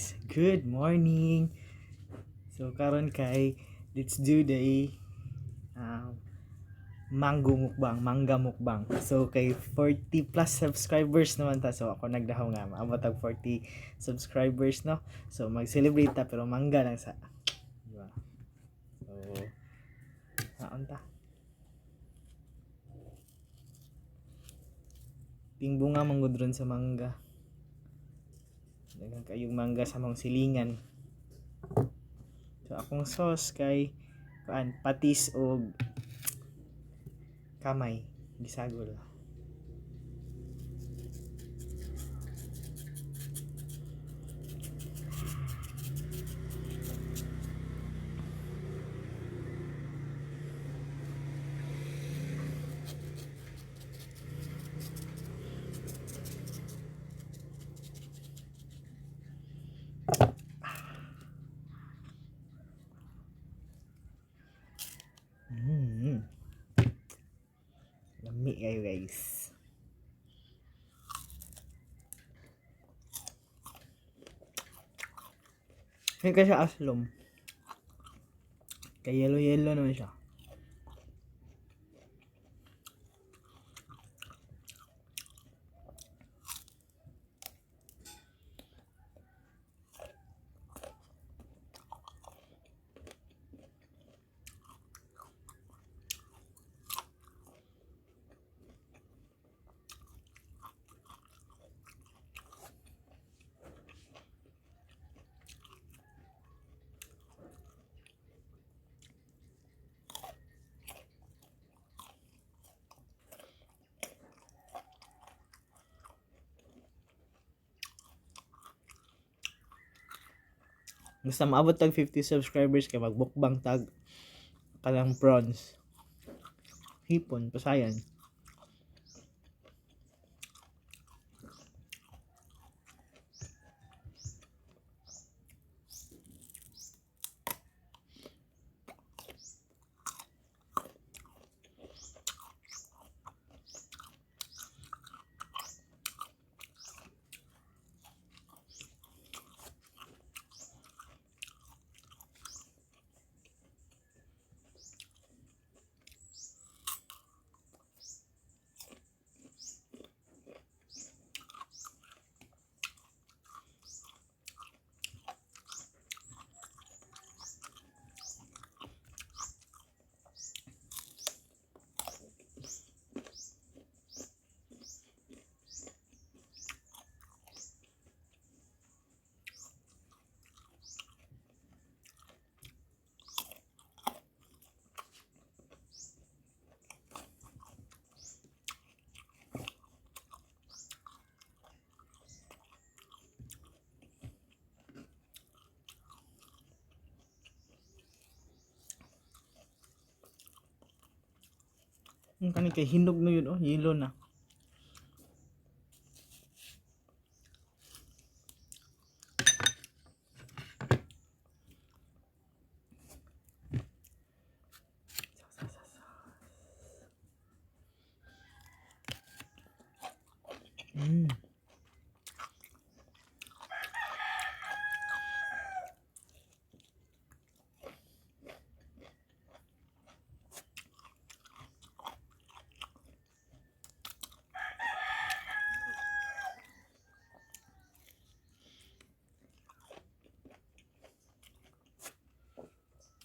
guys, good morning. So karon kay let's do the um, mangga mukbang. So kay 40 plus subscribers naman ta. So ako nagdahaw nga maabot og 40 subscribers no. So mag-celebrate ta pero mangga lang sa. Diba? So naon ta? Tingbunga manggudron sa mangga. Daghang kayong mangga sa mong silingan. So akong sauce kay patis o kamay gisagol. Lami kayo guys. Hindi kasi aslom. Kay yellow naman siya. Basta maabot tag 50 subscribers kay magbukbang tag kalang prawns. Hipon, pasayan. Ang kani kay hinog na yun, yelo na.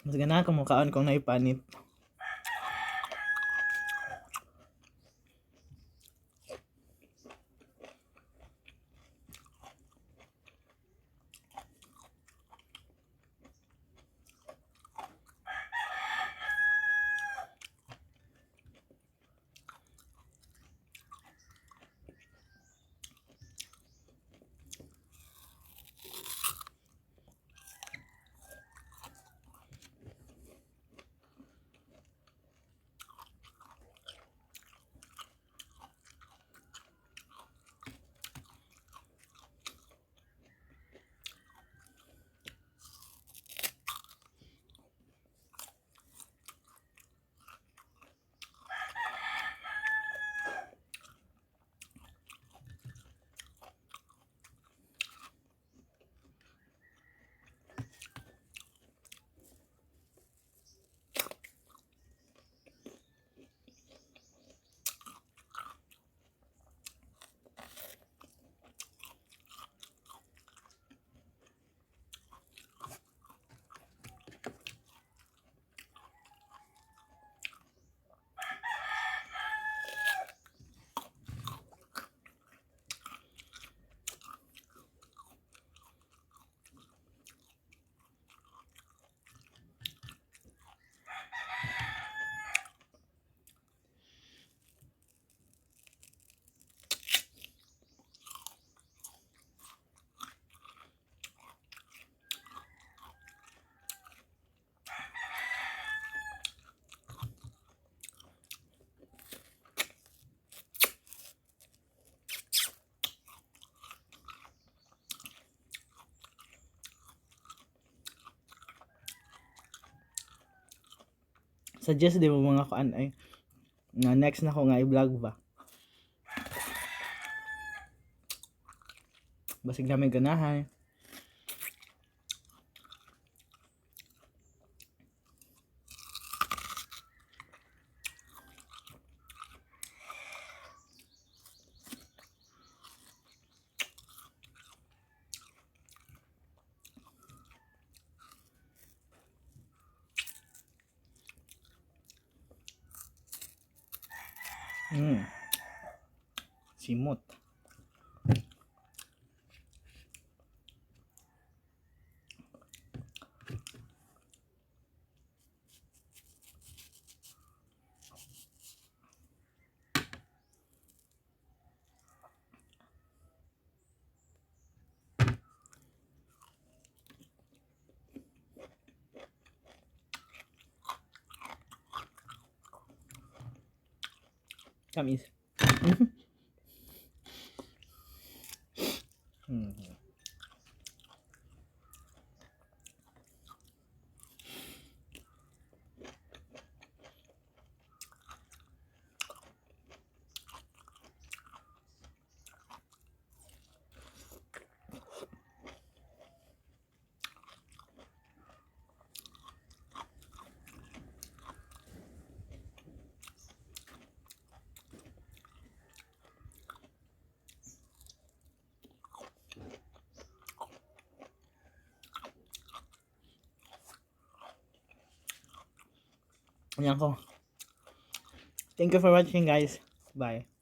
Mas ganahan ko mukhaan kung naipanit. suggest di mo mga kuan ay na next na ko nga i-vlog ba. Basig namin ganahan. Simot. Kamis. Yan ko. Thank you for watching, guys. Bye.